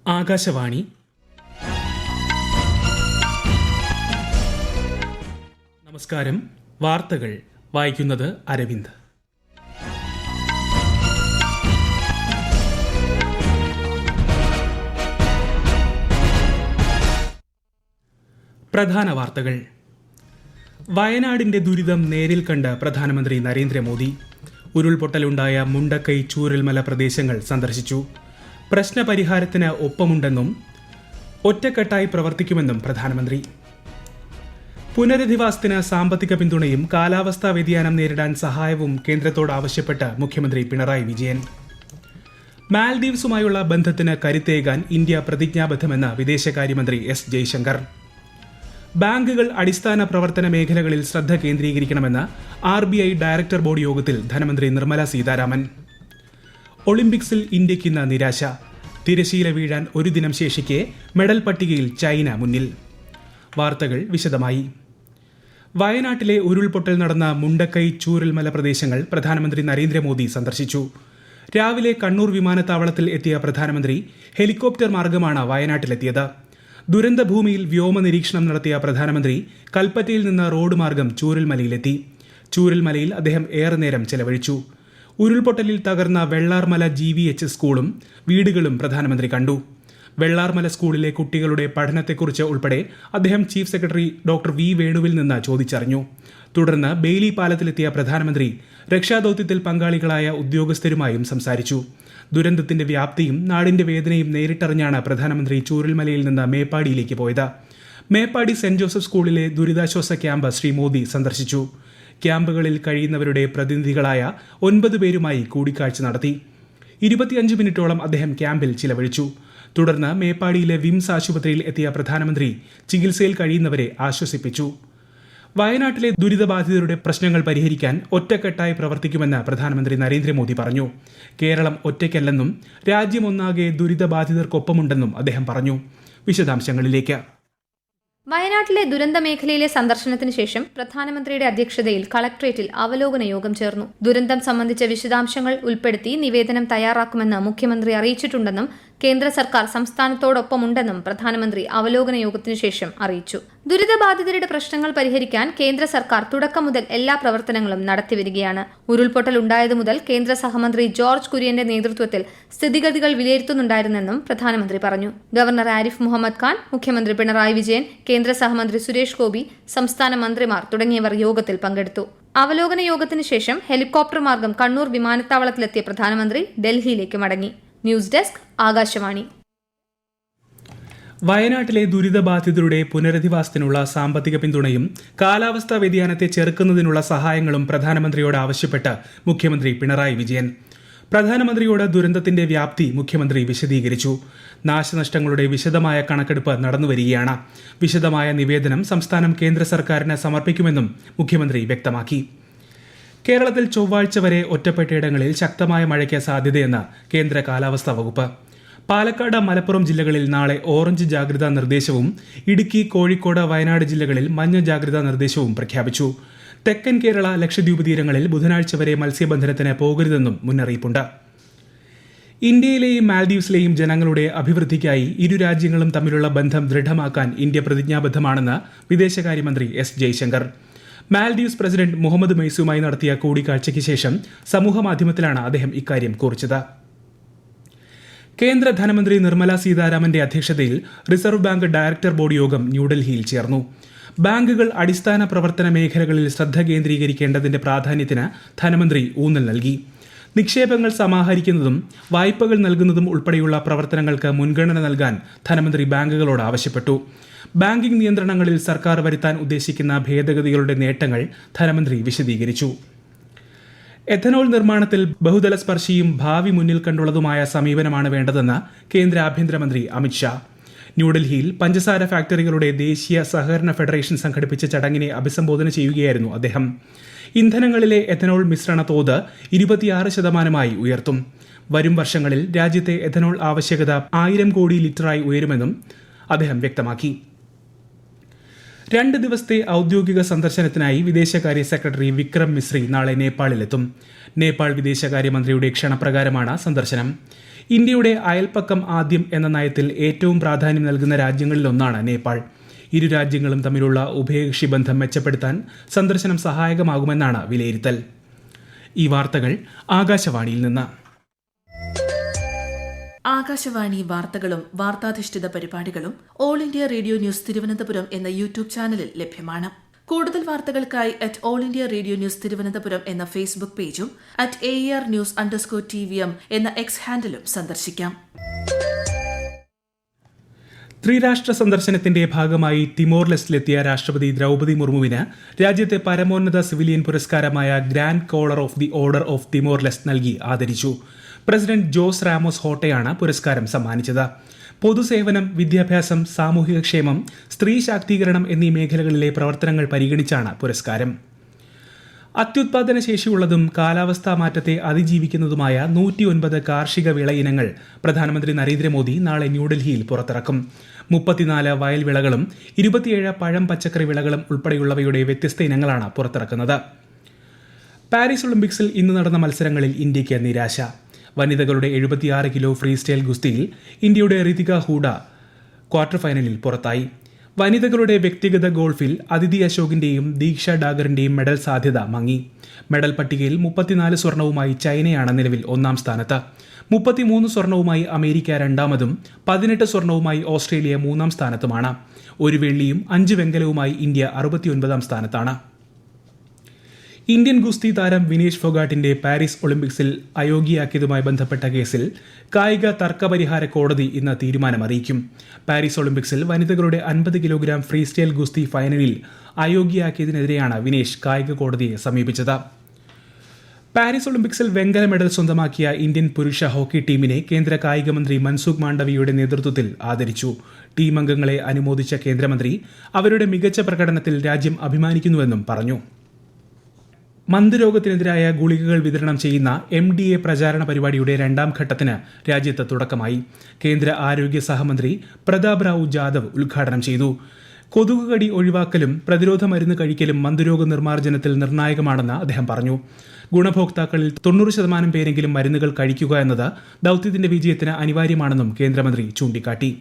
ആകാശവാണി. നമസ്കാരം. വാർത്തകൾ വായിക്കുന്നത് അരവിന്ദ്. പ്രധാന വാർത്തകൾ. വയനാടിന്റെ ദുരിതം നേരിൽ കണ്ട് പ്രധാനമന്ത്രി നരേന്ദ്രമോദി. ഉരുൾപൊട്ടലുണ്ടായ മുണ്ടക്കൈ ചൂരൽമല പ്രദേശങ്ങൾ സന്ദർശിച്ചു. പ്രശ്നപരിഹാരത്തിന് ഒപ്പമുണ്ടെന്നും ഒറ്റക്കെട്ടായി പ്രവർത്തിക്കുമെന്നും പ്രധാനമന്ത്രി. പുനരധിവാസത്തിന് സാമ്പത്തിക പിന്തുണയും കാലാവസ്ഥാ വ്യതിയാനം നേരിടാൻ സഹായവും കേന്ദ്രത്തോട് ആവശ്യപ്പെട്ട് മുഖ്യമന്ത്രി പിണറായി വിജയൻ. മാൽദീവ്സുമായുള്ള ബന്ധത്തിന് കരുത്തേകാൻ ഇന്ത്യ പ്രതിജ്ഞാബദ്ധമെന്ന് വിദേശകാര്യമന്ത്രി എസ് ജയശങ്കർ. ബാങ്കുകൾ അടിസ്ഥാന പ്രവർത്തന മേഖലകളിൽ ശ്രദ്ധ കേന്ദ്രീകരിക്കണമെന്ന് RBI ഡയറക്ടർ ബോർഡ് യോഗത്തിൽ ധനമന്ത്രി നിർമ്മല സീതാരാമൻ. ഒളിമ്പിക്സിൽ ഇന്ത്യയ്ക്ക് ഇന്ന് നിരാശ. തിരശീല വീഴാൻ ഒരു ദിനം ശേഷിക്കെ മെഡൽ പട്ടികയിൽ ചൈന മുന്നിൽ. വാർത്തകൾ വിശദമായി. വയനാട്ടിലെ ഉരുൾപൊട്ടൽ നടന്ന മുണ്ടക്കൈ ചൂരൽമല പ്രദേശങ്ങൾ പ്രധാനമന്ത്രി നരേന്ദ്രമോദി സന്ദർശിച്ചു. രാവിലെ കണ്ണൂർ വിമാനത്താവളത്തിൽ എത്തിയ പ്രധാനമന്ത്രി ഹെലികോപ്റ്റർ മാർഗമാണ് വയനാട്ടിലെത്തിയത്. ദുരന്തഭൂമിയിൽ വ്യോമ നിരീക്ഷണം നടത്തിയ പ്രധാനമന്ത്രി കൽപ്പറ്റയിൽ നിന്ന് റോഡ് മാർഗം ചൂരൽമലയിലെത്തി. ചൂരൽമലയിൽ അദ്ദേഹം ഏറെ നേരം ചെലവഴിച്ചു. ഉരുൾപൊട്ടലിൽ തകർന്ന വെള്ളാർമല GVH സ്കൂളും വീടുകളും പ്രധാനമന്ത്രി കണ്ടു. വെള്ളാർമല സ്കൂളിലെ കുട്ടികളുടെ പഠനത്തെക്കുറിച്ച് ഉൾപ്പെടെ അദ്ദേഹം ചീഫ് സെക്രട്ടറി ഡോക്ടർ V വേണുവിൽ നിന്ന് ചോദിച്ചറിഞ്ഞു. തുടർന്ന് ബെയിലി പാലത്തിലെത്തിയ പ്രധാനമന്ത്രി രക്ഷാദൌത്യത്തിൽ പങ്കാളികളായ ഉദ്യോഗസ്ഥരുമായും സംസാരിച്ചു. ദുരന്തത്തിന്റെ വ്യാപ്തിയും നാടിന്റെ വേദനയും നേരിട്ടറിഞ്ഞാണ് പ്രധാനമന്ത്രി ചൂരൽമലയിൽ നിന്ന് മേപ്പാടിയിലേക്ക് പോയത്. മേപ്പാടി സെന്റ് ജോസഫ് സ്കൂളിലെ ദുരിതാശ്വാസ ക്യാമ്പ് ശ്രീ മോദി സന്ദർശിച്ചു. ക്യാമ്പുകളിൽ കഴിയുന്നവരുടെ പ്രതിനിധികളായ 9 പേരുമായി കൂടിക്കാഴ്ച നടത്തി. 25 മിനിറ്റോളം അദ്ദേഹം ക്യാമ്പിൽ ചിലവഴിച്ചു. തുടർന്ന് മേപ്പാടിയിലെ വിംസ് ആശുപത്രിയിൽ എത്തിയ പ്രധാനമന്ത്രി ചികിത്സയിൽ കഴിയുന്നവരെ ആശ്വസിപ്പിച്ചു. വയനാട്ടിലെ ദുരിതബാധിതരുടെ പ്രശ്നങ്ങൾ പരിഹരിക്കാൻ ഒറ്റക്കെട്ടായി പ്രവർത്തിക്കുമെന്ന് പ്രധാനമന്ത്രി നരേന്ദ്രമോദി പറഞ്ഞു. കേരളം ഒറ്റയ്ക്കല്ലെന്നും രാജ്യമൊന്നാകെ ദുരിതബാധിതർക്കൊപ്പമുണ്ടെന്നും അദ്ദേഹം പറഞ്ഞു. വിശദാംശങ്ങളിലേക്ക്. വയനാട്ടിലെ ദുരന്ത മേഖലയിലെ സന്ദർശനത്തിന് ശേഷം പ്രധാനമന്ത്രിയുടെ അധ്യക്ഷതയിൽ കളക്ട്രേറ്റിൽ അവലോകന യോഗം ചേർന്നു. ദുരന്തം സംബന്ധിച്ച വിശദാംശങ്ങൾ ഉൾപ്പെടുത്തി നിവേദനം തയ്യാറാക്കുമെന്ന് മുഖ്യമന്ത്രി അറിയിച്ചിട്ടുണ്ടെന്നും കേന്ദ്ര സർക്കാർ സംസ്ഥാനത്തോടൊപ്പമുണ്ടെന്നും പ്രധാനമന്ത്രി അവലോകന യോഗത്തിനു ശേഷം അറിയിച്ചു. ദുരിതബാധിതരുടെ പ്രശ്നങ്ങൾ പരിഹരിക്കാൻ കേന്ദ്ര സർക്കാർ തുടക്കം മുതൽ എല്ലാ പ്രവർത്തനങ്ങളും നടത്തിവരികയാണ്. ഉരുൾപൊട്ടൽ ഉണ്ടായതു മുതൽ കേന്ദ്ര സഹമന്ത്രി ജോർജ് കുര്യന്റെ നേതൃത്വത്തിൽ സ്ഥിതിഗതികൾ വിലയിരുത്തുന്നുണ്ടായിരുന്നെന്നും പ്രധാനമന്ത്രി പറഞ്ഞു. ഗവർണർ ആരിഫ് മുഹമ്മദ് ഖാൻ, മുഖ്യമന്ത്രി പിണറായി വിജയൻ, കേന്ദ്ര സഹമന്ത്രി സുരേഷ് ഗോപി, സംസ്ഥാന മന്ത്രിമാർ തുടങ്ങിയവർ യോഗത്തിൽ പങ്കെടുത്തു. അവലോകന യോഗത്തിന് ശേഷം ഹെലികോപ്റ്റർ മാർഗം കണ്ണൂർ വിമാനത്താവളത്തിലെത്തിയ പ്രധാനമന്ത്രി ഡൽഹിയിലേക്ക് മടങ്ങി. News desk, Akashvani. വയനാട്ടിലെ ദുരിതബാധിതരുടെ പുനരധിവാസത്തിനുള്ള സാമ്പത്തിക പിന്തുണയും കാലാവസ്ഥാ വ്യതിയാനത്തെ ചെറുക്കുന്നതിനുള്ള സഹായങ്ങളും പ്രധാനമന്ത്രിയോട് ആവശ്യപ്പെട്ട് മുഖ്യമന്ത്രി പിണറായി വിജയൻ. പ്രധാനമന്ത്രിയോട് ദുരന്തത്തിന്റെ വ്യാപ്തി മുഖ്യമന്ത്രി വിശദീകരിച്ചു. നാശനഷ്ടങ്ങളുടെ വിശദമായ കണക്കെടുപ്പ് നടന്നുവരികയാണ്. വിശദമായ നിവേദനം സംസ്ഥാനം കേന്ദ്ര സർക്കാരിന് സമർപ്പിക്കുമെന്നും മുഖ്യമന്ത്രി വ്യക്തമാക്കി. കേരളത്തിൽ ചൊവ്വാഴ്ച വരെ ഒറ്റപ്പെട്ടയിടങ്ങളിൽ ശക്തമായ മഴയ്ക്ക് സാധ്യതയെന്ന് കേന്ദ്ര കാലാവസ്ഥാ വകുപ്പ്. പാലക്കാട്, മലപ്പുറം ജില്ലകളിൽ നാളെ ഓറഞ്ച് ജാഗ്രതാ നിർദ്ദേശവും ഇടുക്കി, കോഴിക്കോട്, വയനാട് ജില്ലകളിൽ മഞ്ഞ ജാഗ്രതാ നിർദ്ദേശവും പ്രഖ്യാപിച്ചു. തെക്കൻ കേരള, ലക്ഷദ്വീപ് തീരങ്ങളിൽ ബുധനാഴ്ച വരെ മത്സ്യബന്ധനത്തിന് പോകരുതെന്നും മുന്നറിയിപ്പുണ്ട്. ഇന്ത്യയിലെയും മാൽദീവ്സിലെയും ജനങ്ങളുടെ അഭിവൃദ്ധിക്കായി ഇരു രാജ്യങ്ങളും തമ്മിലുള്ള ബന്ധം ദൃഢമാക്കാൻ ഇന്ത്യ പ്രതിജ്ഞാബദ്ധമാണെന്ന് വിദേശകാര്യമന്ത്രി എസ് ജയശങ്കർ. മാൽദീവ്സ് പ്രസിഡന്റ് മുഹമ്മദ് മൈസുമായി നടത്തിയ കൂടിക്കാഴ്ചയ്ക്ക് ശേഷം സമൂഹമാധ്യമത്തിലാണ് അദ്ദേഹം ഇക്കാര്യം കുറിച്ചത്. കേന്ദ്ര ധനമന്ത്രി നിർമ്മല സീതാരാമന്റെ അധ്യക്ഷതയിൽ റിസർവ് ബാങ്ക് ഡയറക്ടർ ബോർഡ് യോഗം ന്യൂഡൽഹിയിൽ ചേർന്നു. ബാങ്കുകൾ അടിസ്ഥാന പ്രവർത്തന മേഖലകളിൽ ശ്രദ്ധ കേന്ദ്രീകരിക്കേണ്ടതിന്റെ പ്രാധാന്യത്തിന് ധനമന്ത്രി ഊന്നൽ നൽകി. നിക്ഷേപങ്ങൾ സമാഹരിക്കുന്നതും വായ്പകൾ നൽകുന്നതും ഉൾപ്പെടെയുള്ള പ്രവർത്തനങ്ങൾക്ക് മുൻഗണന നൽകാൻ ധനമന്ത്രി ബാങ്കുകളോട് ആവശ്യപ്പെട്ടു. ബാങ്കിംഗ് നിയന്ത്രണങ്ങളിൽ സർക്കാർ വരുത്താൻ ഉദ്ദേശിക്കുന്ന ഭേദഗതികളുടെ നേട്ടങ്ങൾ ധനമന്ത്രി വിശദീകരിച്ചു. എഥനോൾ നിർമ്മാണത്തിൽ ബഹുതല സ്പർശിയും ഭാവി മുന്നിൽ കണ്ടുള്ളതുമായ സമീപനമാണ് വേണ്ടതെന്ന് കേന്ദ്ര ആഭ്യന്തരമന്ത്രി അമിത്ഷാ. ന്യൂഡൽഹിയിൽ പഞ്ചസാര ഫാക്ടറികളുടെ ദേശീയ സഹകരണ ഫെഡറേഷൻ സംഘടിപ്പിച്ച ചടങ്ങിനെ അഭിസംബോധന ചെയ്യുകയായിരുന്നു അദ്ദേഹം. ഇന്ധനങ്ങളിലെ എഥനോൾ മിശ്രണ തോത് 26% ഉയർത്തും. വരും വർഷങ്ങളിൽ രാജ്യത്തെ എഥനോൾ ആവശ്യകത 1000 കോടി ലിറ്ററായി ഉയരുമെന്നും അദ്ദേഹം വ്യക്തമാക്കി. 2 ദിവസത്തെ ഔദ്യോഗിക സന്ദർശനത്തിനായി വിദേശകാര്യ സെക്രട്ടറി വിക്രം മിശ്രി നാളെ നേപ്പാളിലെത്തും. നേപ്പാൾ വിദേശകാര്യമന്ത്രിയുടെ ക്ഷണപ്രകാരമാണ് സന്ദർശനം. ഇന്ത്യയുടെ അയൽപ്പക്കം ആദ്യം എന്ന നയത്തിൽ ഏറ്റവും പ്രാധാന്യം നൽകുന്ന രാജ്യങ്ങളിലൊന്നാണ് നേപ്പാൾ. ഇരു രാജ്യങ്ങളും തമ്മിലുള്ള ഉഭയകക്ഷി ബന്ധം മെച്ചപ്പെടുത്താൻ സന്ദർശനം സഹായകമാകുമെന്നാണ് വിലയിരുത്തൽ. ഈ വാർത്തകൾ ആകാശവാണിയിൽ നിന്ന്. ആകാശവാണി വാർത്തകളും വാർത്താധിഷ്ഠിത പരിപാടികളും all India radio news Thiruvananthapuram എന്ന യൂട്യൂബ് ചാനലിൽ ലഭ്യമാണ്. കൂടുതൽ വാർത്തകൾക്കായി @all India radio news Thiruvananthapuram എന്ന ഫേസ്ബുക്ക് പേജും @AER_News_TVM എന്ന എക്സ് ഹാൻഡിലും സന്ദർശിക്കാം. ത്രിരാഷ്ട്ര സന്ദർശനത്തിന്റെ ഭാഗമായി തിമോർ ലെസ്റ്റിലെത്തിയ രാഷ്ട്രപതി ദ്രൗപദി മുർമുവിന് രാജ്യത്തെ പരമോന്നത സിവിലിയൻ പുരസ്കാരമായ grand collar of the order of Timor Leste നൽകി ആദരിച്ചു. പ്രസിഡന്റ് ജോസ് റാമോസ് ഹോട്ടയാണ് പുരസ്കാരം സമ്മാനിച്ചത്. പൊതുസേവനം, വിദ്യാഭ്യാസം, സാമൂഹികക്ഷേമം, സ്ത്രീ ശാക്തീകരണം എന്നീ മേഖലകളിലെ പ്രവർത്തനങ്ങൾ പരിഗണിച്ചാണ് പുരസ്കാരം. അത്യുത്പാദന ശേഷിയുള്ളതും കാലാവസ്ഥാ മാറ്റത്തെ അതിജീവിക്കുന്നതുമായ 109 കാർഷിക വിള ഇനങ്ങൾ പ്രധാനമന്ത്രി നരേന്ദ്രമോദി നാളെ ന്യൂഡൽഹിയിൽ പുറത്തിറക്കും. 34 വയൽ വിളകളും 27 പഴം പച്ചക്കറി വിളകളും ഉൾപ്പെടെയുള്ളവയുടെ വ്യത്യസ്ത ഇനങ്ങളാണ് പുറത്തിറക്കുന്നത്. പാരീസ് ഒളിമ്പിക്സിൽ ഇന്ന് നടന്ന മത്സരങ്ങളിൽ ഇന്ത്യയ്ക്ക് നിരാശ. വനിതകളുടെ 76 കിലോ ഫ്രീ സ്റ്റൈൽ ഗുസ്തിയിൽ ഇന്ത്യയുടെ ഋതിക ഹൂഡ ക്വാർട്ടർ ഫൈനലിൽ പുറത്തായി. വനിതകളുടെ വ്യക്തിഗത ഗോൾഫിൽ അദിതി അശോകിന്റെയും ദീക്ഷ ഡാഗറിന്റെയും മെഡൽ സാധ്യത മങ്ങി. മെഡൽ പട്ടികയിൽ 34 സ്വർണവുമായി ചൈനയാണ് നിലവിൽ ഒന്നാം സ്ഥാനത്ത്. 33 സ്വർണവുമായി അമേരിക്ക രണ്ടാമതും 18 സ്വർണവുമായി ഓസ്ട്രേലിയ മൂന്നാം സ്ഥാനത്തുമാണ്. 1 വെള്ളിയും 5 വെങ്കലവുമായി ഇന്ത്യ 69 സ്ഥാനത്താണ്. ഇന്ത്യൻ ഗുസ്തി താരം വിനേഷ് ഫോഗാട്ടിന്റെ പാരീസ് ഒളിമ്പിക്സിൽ അയോഗ്യയാക്കിയതുമായി ബന്ധപ്പെട്ട കേസിൽ കായിക തർക്കപരിഹാര കോടതി ഇന്ന് തീരുമാനമറിയിക്കും. പാരീസ് ഒളിമ്പിക്സിൽ വനിതകളുടെ 50 കിലോഗ്രാം ഫ്രീ സ്റ്റൈൽ ഗുസ്തി ഫൈനലിൽ അയോഗ്യയാക്കിയതിനെതിരെയാണ് വിനേഷ് കായിക കോടതിയെ സമീപിച്ചത്. പാരീസ് ഒളിമ്പിക്സിൽ വെങ്കല മെഡൽ സ്വന്തമാക്കിയ ഇന്ത്യൻ പുരുഷ ഹോക്കി ടീമിനെ കേന്ദ്ര കായിക മന്ത്രി മൻസുഖ് മാണ്ഡവിയുടെ നേതൃത്വത്തിൽ ആദരിച്ചു. ടീം അംഗങ്ങളെ അനുമോദിച്ച കേന്ദ്രമന്ത്രി അവരുടെ മികച്ച പ്രകടനത്തിൽ രാജ്യം അഭിമാനിക്കുന്നുവെന്നും പറഞ്ഞു. മന്ദരോഗത്തിനെതിരായ ഗുളികകൾ വിതരണം ചെയ്യുന്ന MDA പ്രചാരണ പരിപാടിയുടെ 2ാം ഘട്ടത്തിന് രാജ്യത്ത് തുടക്കമായി. കേന്ദ്ര ആരോഗ്യ സഹമന്ത്രി പ്രതാപ് റാവു ജാദവ് ഉദ്ഘാടനം ചെയ്തു. കൊതുകുകടി ഒഴിവാക്കലും പ്രതിരോധ മരുന്ന് കഴിക്കലും മന്ദരോഗ നിർമ്മാർജ്ജനത്തിൽ നിർണായകമാണെന്ന് അദ്ദേഹം പറഞ്ഞു. ഗുണഭോക്താക്കളിൽ 90% പേരെങ്കിലും മരുന്നുകൾ കഴിക്കുക എന്നത് ദൌത്യത്തിന്റെ വിജയത്തിന് അനിവാര്യമാണെന്നും കേന്ദ്രമന്ത്രി ചൂണ്ടിക്കാട്ടി.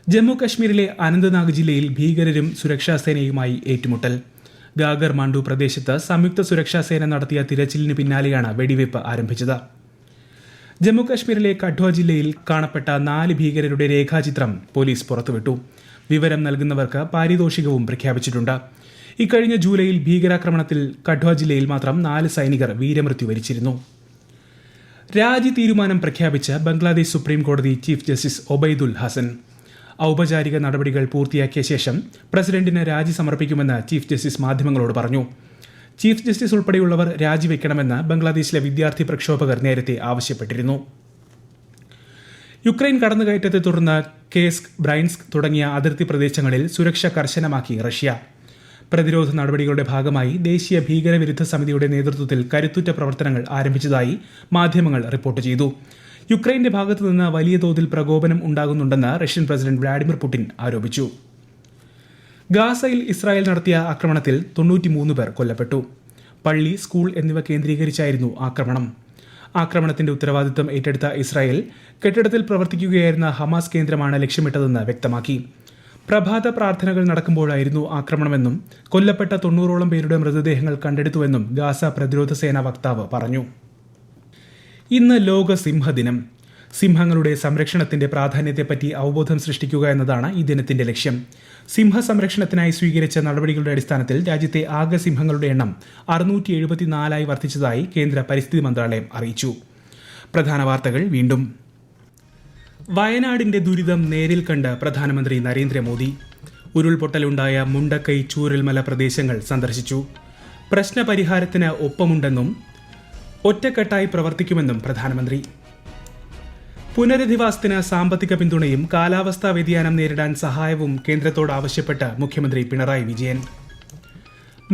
ജമ്മു കശ്മീരിലെ അനന്ത്നാഗ് ജില്ലയിൽ ഭീകരരും സുരക്ഷാസേനയുമായി ഏറ്റുമുട്ടൽ. ഗാഗർ മാണ്ഡു പ്രദേശത്ത് സംയുക്ത സുരക്ഷാ സേന നടത്തിയ തിരച്ചിലിന് പിന്നാലെയാണ് വെടിവയ്പ് ആരംഭിച്ചത്. ജമ്മു കശ്മീരിലെ കഠ്വ ജില്ലയിൽ കാണപ്പെട്ട 4 ഭീകരരുടെ രേഖാചിത്രം പോലീസ് പുറത്തുവിട്ടു. വിവരം നൽകുന്നവർക്ക് പാരിതോഷികവും പ്രഖ്യാപിച്ചിട്ടുണ്ട്. ഇക്കഴിഞ്ഞ ജൂലൈയിൽ ഭീകരാക്രമണത്തിൽ കഠ്വ ജില്ലയിൽ മാത്രം 4 സൈനികർ വീരമൃത്യു വരിച്ചിരുന്നു. രാജി തീരുമാനം പ്രഖ്യാപിച്ച് ബംഗ്ലാദേശ് സുപ്രീം കോടതി ചീഫ് ജസ്റ്റിസ് ഒബൈദുൽ ഹസൻ. ഔപചാരിക നടപടികൾ പൂർത്തിയാക്കിയ ശേഷം പ്രസിഡന്റിന് രാജി സമർപ്പിക്കുമെന്ന് ചീഫ് ജസ്റ്റിസ് മാധ്യമങ്ങളോട് പറഞ്ഞു. ചീഫ് ജസ്റ്റിസ് ഉൾപ്പെടെയുള്ളവർ രാജിവെക്കണമെന്ന് ബംഗ്ലാദേശിലെ വിദ്യാർത്ഥി പ്രക്ഷോഭകർ നേരത്തെ ആവശ്യപ്പെട്ടിരുന്നു. യുക്രൈൻ കടന്നുകയറ്റത്തെ തുടർന്ന് കേസ്ക്, ബ്രൈൻസ്ക് തുടങ്ങിയ അതിർത്തി പ്രദേശങ്ങളിൽ സുരക്ഷ കർശനമാക്കി റഷ്യ. പ്രതിരോധ നടപടികളുടെ ഭാഗമായി ദേശീയ ഭീകരവിരുദ്ധ സമിതിയുടെ നേതൃത്വത്തിൽ കരുത്തുറ്റ പ്രവർത്തനങ്ങൾ ആരംഭിച്ചതായി മാധ്യമങ്ങൾ റിപ്പോർട്ട് ചെയ്തു. യുക്രൈന്റെ ഭാഗത്തു നിന്ന് വലിയ തോതിൽ പ്രകോപനം ഉണ്ടാകുന്നുണ്ടെന്ന് റഷ്യൻ പ്രസിഡന്റ് വ്ളാഡിമിർ പുടിൻ ആരോപിച്ചു. ഗാസയിൽ ഇസ്രായേൽ നടത്തിയ ആക്രമണത്തിൽ 93 പേർ കൊല്ലപ്പെട്ടു. പള്ളി, സ്കൂൾ എന്നിവ കേന്ദ്രീകരിച്ചായിരുന്നു ആക്രമണം. ആക്രമണത്തിന്റെ ഉത്തരവാദിത്തം ഏറ്റെടുത്ത ഇസ്രായേൽ കെട്ടിടത്തിൽ പ്രവർത്തിക്കുകയായിരുന്ന ഹമാസ് കേന്ദ്രമാണ് ലക്ഷ്യമിട്ടതെന്ന് വ്യക്തമാക്കി. പ്രഭാത പ്രാർത്ഥനകൾ നടക്കുമ്പോഴായിരുന്നു ആക്രമണമെന്നും കൊല്ലപ്പെട്ട 90ഓളം പേരുടെ മൃതദേഹങ്ങൾ കണ്ടെടുത്തുവെന്നും ഗാസ പ്രതിരോധ സേനാ വക്താവ് പറഞ്ഞു. ഇന്ന് ലോക സിംഹദിനം. സിംഹങ്ങളുടെ സംരക്ഷണത്തിന്റെ പ്രാധാന്യത്തെപ്പറ്റി അവബോധം സൃഷ്ടിക്കുക എന്നതാണ് ഈ ദിനത്തിന്റെ ലക്ഷ്യം. സിംഹ സംരക്ഷണത്തിനായി സ്വീകരിച്ച നടപടികളുടെ അടിസ്ഥാനത്തിൽ രാജ്യത്തെ ആകെ സിംഹങ്ങളുടെ എണ്ണം 674 വർദ്ധിച്ചതായി കേന്ദ്ര പരിസ്ഥിതി മന്ത്രാലയം അറിയിച്ചു. പ്രധാന വാർത്തകൾ വീണ്ടും. വയനാടിന്റെ ദുരിതം നേരിൽ കണ്ട് പ്രധാനമന്ത്രി നരേന്ദ്രമോദി. ഉരുൾപൊട്ടലുണ്ടായ മുണ്ടക്കൈ, ചൂരൽമല പ്രദേശങ്ങൾ സന്ദർശിച്ചു. പ്രശ്നപരിഹാരത്തിന് ഒപ്പമുണ്ടെന്നും ഒറ്റക്കെട്ടായി പ്രവർത്തിക്കുമെന്നും പ്രധാനമന്ത്രി. പുനരധിവാസത്തിന് സാമ്പത്തിക പിന്തുണയും കാലാവസ്ഥാ വ്യതിയാനം നേരിടാൻ സഹായവും കേന്ദ്രത്തോട് ആവശ്യപ്പെട്ട് മുഖ്യമന്ത്രി പിണറായി വിജയൻ.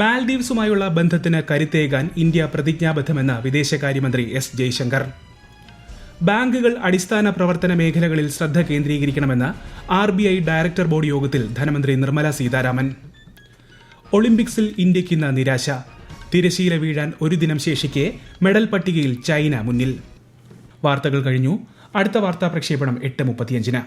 മാൽദീവ്സുമായുള്ള ബന്ധത്തിന് കരുത്തേകാൻ ഇന്ത്യ പ്രതിജ്ഞാബദ്ധമെന്ന് വിദേശകാര്യമന്ത്രി എസ് ജയശങ്കർ. ബാങ്കുകൾ അടിസ്ഥാന പ്രവർത്തന മേഖലകളിൽ ശ്രദ്ധ കേന്ദ്രീകരിക്കണമെന്ന് RBI ഡയറക്ടർ ബോർഡ് യോഗത്തിൽ ധനമന്ത്രി നിർമ്മല സീതാരാമൻ. ഒളിമ്പിക്സിൽ ഇന്ത്യയ്ക്കിന്ന് നിരാശ. തിരശീല വീഴാൻ ഒരു ദിനം ശേഷിക്കെ മെഡൽ പട്ടികയിൽ ചൈന മുന്നിൽ. വാർത്തകൾ കഴിഞ്ഞു. അടുത്ത വാർത്താ പ്രക്ഷേപണം 8:35.